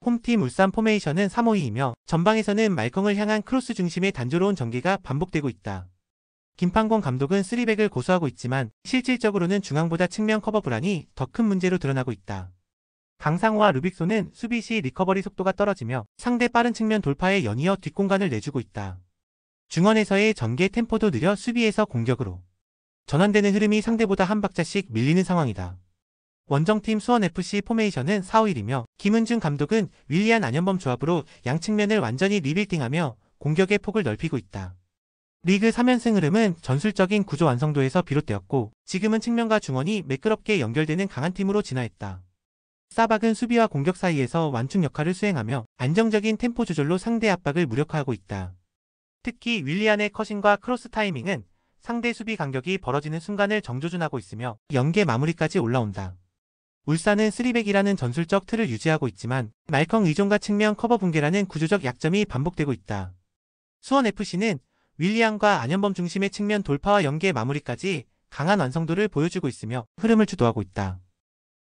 홈팀 울산 포메이션은 3-5-2이며 전방에서는 말컹을 향한 크로스 중심의 단조로운 전개가 반복되고 있다. 김판곤 감독은 3백을 고수하고 있지만 실질적으로는 중앙보다 측면 커버 불안이 더 큰 문제로 드러나고 있다. 강상우와 루빅소는 수비 시 리커버리 속도가 떨어지며 상대 빠른 측면 돌파에 연이어 뒷공간을 내주고 있다. 중원에서의 전개 템포도 느려 수비에서 공격으로 전환되는 흐름이 상대보다 한 박자씩 밀리는 상황이다. 원정팀 수원FC 포메이션은 4-5-1이며 김은중 감독은 윌리안 안현범 조합으로 양측면을 완전히 리빌딩하며 공격의 폭을 넓히고 있다. 리그 3연승 흐름은 전술적인 구조 완성도에서 비롯되었고 지금은 측면과 중원이 매끄럽게 연결되는 강한 팀으로 진화했다. 사박은 수비와 공격 사이에서 완충 역할을 수행하며 안정적인 템포 조절로 상대 압박을 무력화하고 있다. 특히 윌리안의 컷인과 크로스 타이밍은 상대 수비 간격이 벌어지는 순간을 정조준하고 있으며 연계 마무리까지 올라온다. 울산은 3백이라는 전술적 틀을 유지하고 있지만 말컹 의존과 측면 커버 붕괴라는 구조적 약점이 반복되고 있다. 수원FC는 윌리안과 안현범 중심의 측면 돌파와 연계 마무리까지 강한 완성도를 보여주고 있으며 흐름을 주도하고 있다.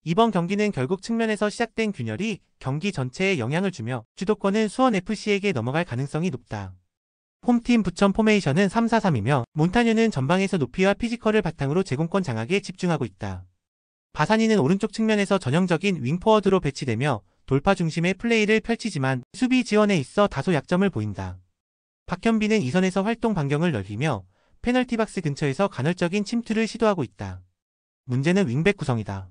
이번 경기는 결국 측면에서 시작된 균열이 경기 전체에 영향을 주며 주도권은 수원FC에게 넘어갈 가능성이 높다. 홈팀 부천 포메이션은 3-4-3이며 몬타뉴는 전방에서 높이와 피지컬을 바탕으로 제공권 장악에 집중하고 있다. 바사니는 오른쪽 측면에서 전형적인 윙포워드로 배치되며 돌파 중심의 플레이를 펼치지만 수비 지원에 있어 다소 약점을 보인다. 박현빈은 이선에서 활동 반경을 넓히며 페널티 박스 근처에서 간헐적인 침투를 시도하고 있다. 문제는 윙백 구성이다.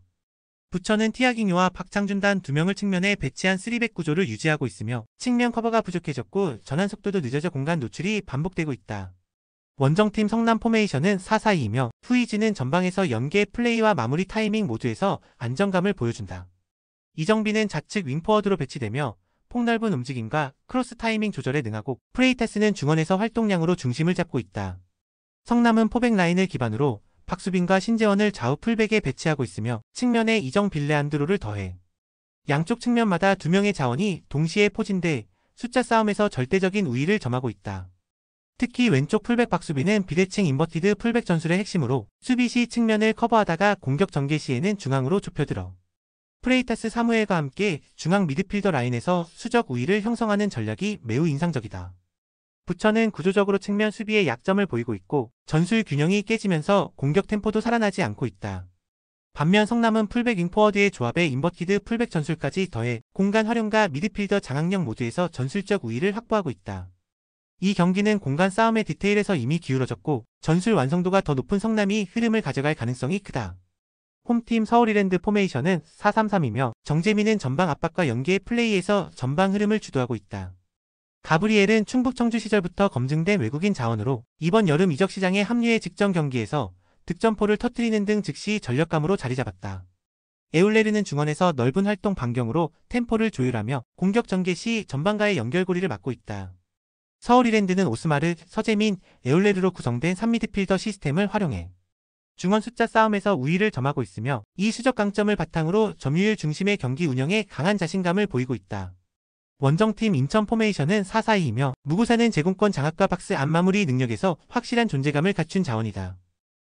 부천은 티아깅요와 박창준 단 2명을 측면에 배치한 3백 구조를 유지하고 있으며 측면 커버가 부족해졌고 전환 속도도 늦어져 공간 노출이 반복되고 있다. 원정팀 성남 포메이션은 4-4-2이며 후이즈는 전방에서 연계 플레이와 마무리 타이밍 모두에서 안정감을 보여준다. 이정빈은 좌측 윙포워드로 배치되며 폭넓은 움직임과 크로스 타이밍 조절에 능하고 프레이타스는 중원에서 활동량으로 중심을 잡고 있다. 성남은 포백 라인을 기반으로 박수빈과 신재원을 좌우 풀백에 배치하고 있으며 측면에 이정 빌레안드로를 더해 양쪽 측면마다 2명의 자원이 동시에 포진돼 숫자 싸움에서 절대적인 우위를 점하고 있다. 특히 왼쪽 풀백 박수빈은 비대칭 인버티드 풀백 전술의 핵심으로 수비 시 측면을 커버하다가 공격 전개 시에는 중앙으로 좁혀들어 프레이타스 사무엘과 함께 중앙 미드필더 라인에서 수적 우위를 형성하는 전략이 매우 인상적이다. 부천은 구조적으로 측면 수비에 약점을 보이고 있고 전술 균형이 깨지면서 공격 템포도 살아나지 않고 있다. 반면 성남은 풀백 윙포워드의 조합에 인버티드 풀백 전술까지 더해 공간 활용과 미드필더 장악력 모두에서 전술적 우위를 확보하고 있다. 이 경기는 공간 싸움의 디테일에서 이미 기울어졌고 전술 완성도가 더 높은 성남이 흐름을 가져갈 가능성이 크다. 홈팀 서울이랜드 포메이션은 4-3-3이며 정재민은 전방 압박과 연계의 플레이에서 전방 흐름을 주도하고 있다. 가브리엘은 충북 청주 시절부터 검증된 외국인 자원으로 이번 여름 이적 시장에 합류해 직전 경기에서 득점포를 터뜨리는 등 즉시 전력감으로 자리잡았다. 에울레르는 중원에서 넓은 활동 반경으로 템포를 조율하며 공격 전개 시 전방과의 연결고리를 맡고 있다. 서울이랜드는 오스마르, 서재민, 에울레르로 구성된 3미드필더 시스템을 활용해 중원 숫자 싸움에서 우위를 점하고 있으며 이 수적 강점을 바탕으로 점유율 중심의 경기 운영에 강한 자신감을 보이고 있다. 원정팀 인천 포메이션은 4-4-2이며 무구사는 제공권 장악과 박스 안 마무리 능력에서 확실한 존재감을 갖춘 자원이다.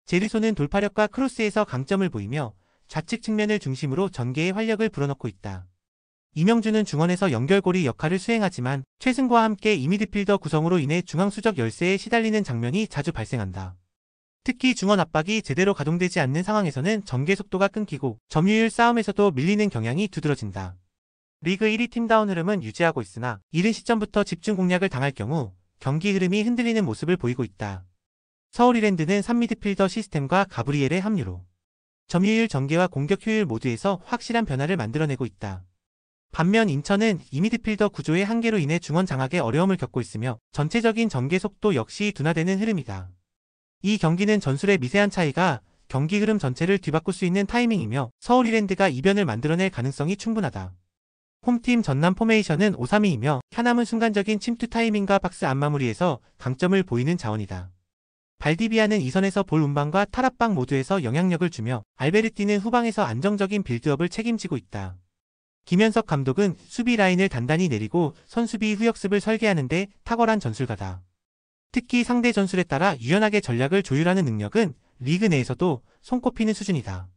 제르소는 돌파력과 크로스에서 강점을 보이며 좌측 측면을 중심으로 전개에 활력을 불어넣고 있다. 이명준은 중원에서 연결고리 역할을 수행하지만 최승과와 함께 이미드필더 구성으로 인해 중앙수적 열세에 시달리는 장면이 자주 발생한다. 특히 중원 압박이 제대로 가동되지 않는 상황에서는 전개 속도가 끊기고 점유율 싸움에서도 밀리는 경향이 두드러진다. 리그 1위 팀다운 흐름은 유지하고 있으나 이른 시점부터 집중 공략을 당할 경우 경기 흐름이 흔들리는 모습을 보이고 있다. 서울이랜드는 3미드필더 시스템과 가브리엘의 합류로 점유율 전개와 공격 효율 모두에서 확실한 변화를 만들어내고 있다. 반면 인천은 이미드필더 구조의 한계로 인해 중원 장악에 어려움을 겪고 있으며 전체적인 전개 속도 역시 둔화되는 흐름이다. 이 경기는 전술의 미세한 차이가 경기 흐름 전체를 뒤바꿀 수 있는 타이밍이며 서울이랜드가 이변을 만들어낼 가능성이 충분하다. 홈팀 전남 포메이션은 5-3-2이며 하남은 순간적인 침투 타이밍과 박스 안 마무리에서 강점을 보이는 자원이다. 발디비아는 이선에서 볼 운반과 탈압박 모두에서 영향력을 주며 알베르티는 후방에서 안정적인 빌드업을 책임지고 있다. 김현석 감독은 수비 라인을 단단히 내리고 선수비 후역습을 설계하는 데 탁월한 전술가다. 특히 상대 전술에 따라 유연하게 전략을 조율하는 능력은 리그 내에서도 손꼽히는 수준이다.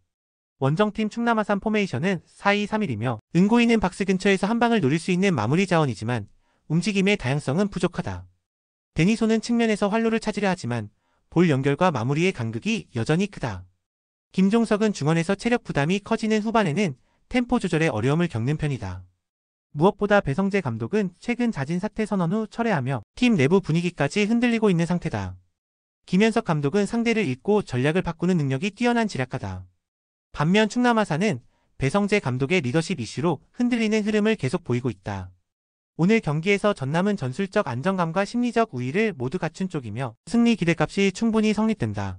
원정팀 충남 아산 포메이션은 4-2-3-1이며 은고이는 박스 근처에서 한 방을 노릴 수 있는 마무리 자원이지만 움직임의 다양성은 부족하다. 데니소는 측면에서 활로를 찾으려 하지만 볼 연결과 마무리의 간극이 여전히 크다. 김종석은 중원에서 체력 부담이 커지는 후반에는 템포 조절에 어려움을 겪는 편이다. 무엇보다 배성재 감독은 최근 자진 사퇴 선언 후 철회하며 팀 내부 분위기까지 흔들리고 있는 상태다. 김현석 감독은 상대를 읽고 전략을 바꾸는 능력이 뛰어난 지략가다. 반면 충남 아산은 배성재 감독의 리더십 이슈로 흔들리는 흐름을 계속 보이고 있다. 오늘 경기에서 전남은 전술적 안정감과 심리적 우위를 모두 갖춘 쪽이며 승리 기대값이 충분히 성립된다.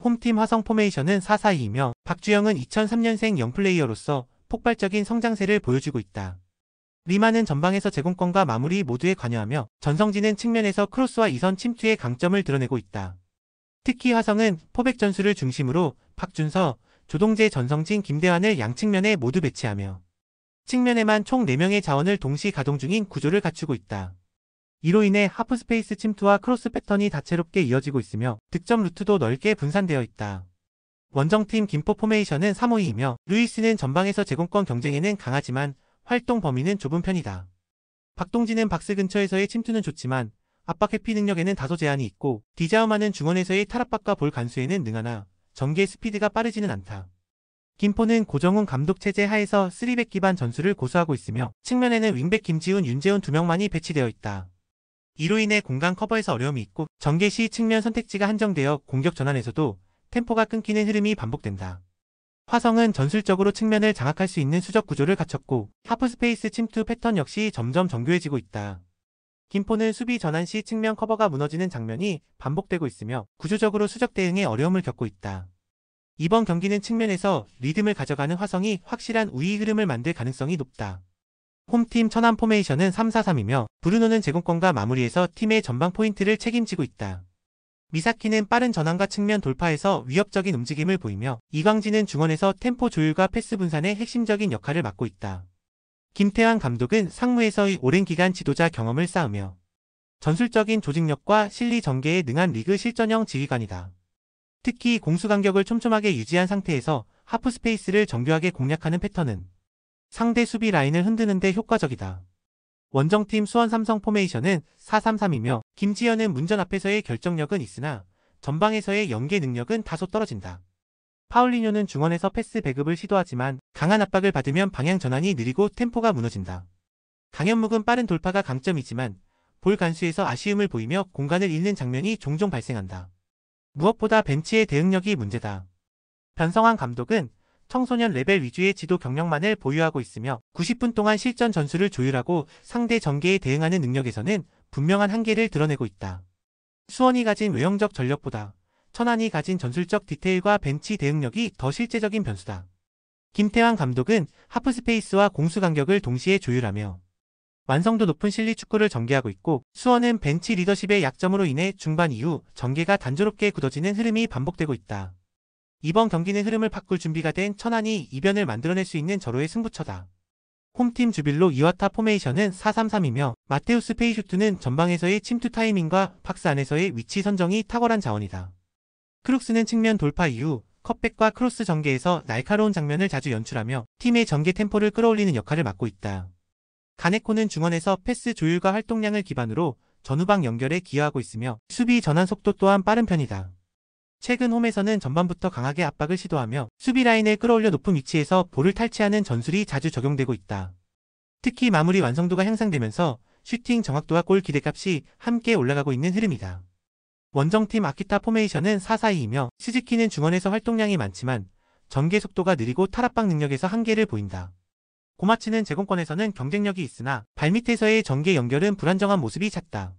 홈팀 화성 포메이션은 4-4-2이며 박주영은 2003년생 영플레이어로서 폭발적인 성장세를 보여주고 있다. 리마는 전방에서 제공권과 마무리 모두에 관여하며 전성진은 측면에서 크로스와 이선 침투의 강점을 드러내고 있다. 특히 화성은 포백 전술을 중심으로 박준서, 조동재, 전성진, 김대환을 양측면에 모두 배치하며 측면에만 총 4명의 자원을 동시 가동 중인 구조를 갖추고 있다. 이로 인해 하프스페이스 침투와 크로스 패턴이 다채롭게 이어지고 있으며 득점 루트도 넓게 분산되어 있다. 원정팀 김포 포메이션은 3-5-2이며 루이스는 전방에서 제공권 경쟁에는 강하지만 활동 범위는 좁은 편이다. 박동진은 박스 근처에서의 침투는 좋지만 압박 회피 능력에는 다소 제한이 있고 디자우마는 중원에서의 탈압박과 볼 간수에는 능하나 전개 스피드가 빠르지는 않다. 김포는 고정훈 감독 체제 하에서 3백 기반 전술을 고수하고 있으며 측면에는 윙백 김지훈, 윤재훈 2명만이 배치되어 있다. 이로 인해 공간 커버에서 어려움이 있고 전개 시 측면 선택지가 한정되어 공격 전환에서도 템포가 끊기는 흐름이 반복된다. 화성은 전술적으로 측면을 장악할 수 있는 수적 구조를 갖췄고 하프스페이스 침투 패턴 역시 점점 정교해지고 있다. 김포는 수비 전환 시 측면 커버가 무너지는 장면이 반복되고 있으며 구조적으로 수적 대응에 어려움을 겪고 있다. 이번 경기는 측면에서 리듬을 가져가는 화성이 확실한 우위 흐름을 만들 가능성이 높다. 홈팀 천안 포메이션은 3-4-3이며 브루노는 제공권과 마무리에서 팀의 전방 포인트를 책임지고 있다. 미사키는 빠른 전환과 측면 돌파에서 위협적인 움직임을 보이며 이광진은 중원에서 템포 조율과 패스 분산의 핵심적인 역할을 맡고 있다. 김태환 감독은 상무에서의 오랜 기간 지도자 경험을 쌓으며 전술적인 조직력과 실리 전개에 능한 리그 실전형 지휘관이다. 특히 공수 간격을 촘촘하게 유지한 상태에서 하프 스페이스를 정교하게 공략하는 패턴은 상대 수비 라인을 흔드는 데 효과적이다. 원정팀 수원 삼성 포메이션은 4-3-3이며 김지현은 문전 앞에서의 결정력은 있으나 전방에서의 연계 능력은 다소 떨어진다. 파울리뇨는 중원에서 패스 배급을 시도하지만 강한 압박을 받으면 방향 전환이 느리고 템포가 무너진다. 강현묵은 빠른 돌파가 강점이지만 볼 간수에서 아쉬움을 보이며 공간을 잃는 장면이 종종 발생한다. 무엇보다 벤치의 대응력이 문제다. 변성환 감독은 청소년 레벨 위주의 지도 경력만을 보유하고 있으며 90분 동안 실전 전술을 조율하고 상대 전개에 대응하는 능력에서는 분명한 한계를 드러내고 있다. 수원이 가진 외형적 전력보다 천안이 가진 전술적 디테일과 벤치 대응력이 더 실제적인 변수다. 김태환 감독은 하프스페이스와 공수 간격을 동시에 조율하며 완성도 높은 실리 축구를 전개하고 있고 수원은 벤치 리더십의 약점으로 인해 중반 이후 전개가 단조롭게 굳어지는 흐름이 반복되고 있다. 이번 경기는 흐름을 바꿀 준비가 된 천안이 이변을 만들어낼 수 있는 절호의 승부처다. 홈팀 주빌로 이와타 포메이션은 4-3-3이며 마테우스 페이슈트는 전방에서의 침투 타이밍과 박스 안에서의 위치 선정이 탁월한 자원이다. 크룩스는 측면 돌파 이후 컷백과 크로스 전개에서 날카로운 장면을 자주 연출하며 팀의 전개 템포를 끌어올리는 역할을 맡고 있다. 가네코는 중원에서 패스 조율과 활동량을 기반으로 전후방 연결에 기여하고 있으며 수비 전환 속도 또한 빠른 편이다. 최근 홈에서는 전반부터 강하게 압박을 시도하며 수비 라인을 끌어올려 높은 위치에서 볼을 탈취하는 전술이 자주 적용되고 있다. 특히 마무리 완성도가 향상되면서 슈팅 정확도와 골 기대값이 함께 올라가고 있는 흐름이다. 원정팀 아키타 포메이션은 4-4-2이며 스즈키는 중원에서 활동량이 많지만 전개 속도가 느리고 탈압박 능력에서 한계를 보인다. 고마츠는 제공권에서는 경쟁력이 있으나 발밑에서의 전개 연결은 불안정한 모습이 잦다.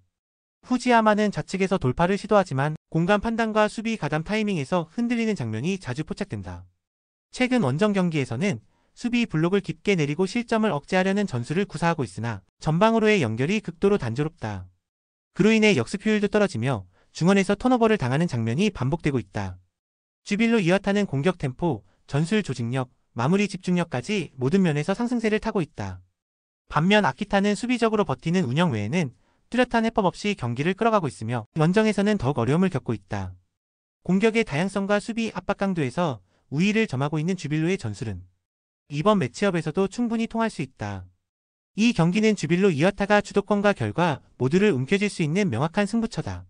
후지야마는 좌측에서 돌파를 시도하지만 공간 판단과 수비 가담 타이밍에서 흔들리는 장면이 자주 포착된다. 최근 원정 경기에서는 수비 블록을 깊게 내리고 실점을 억제하려는 전술을 구사하고 있으나 전방으로의 연결이 극도로 단조롭다. 그로 인해 역습 효율도 떨어지며 중원에서 턴오버를 당하는 장면이 반복되고 있다. 주빌로 이와타는 공격 템포, 전술 조직력, 마무리 집중력까지 모든 면에서 상승세를 타고 있다. 반면 아키타는 수비적으로 버티는 운영 외에는 뚜렷한 해법 없이 경기를 끌어가고 있으며 원정에서는 더욱 어려움을 겪고 있다. 공격의 다양성과 수비 압박 강도에서 우위를 점하고 있는 주빌로의 전술은 이번 매치업에서도 충분히 통할 수 있다. 이 경기는 주빌로 이어타가 주도권과 결과 모두를 움켜쥘 수 있는 명확한 승부처다.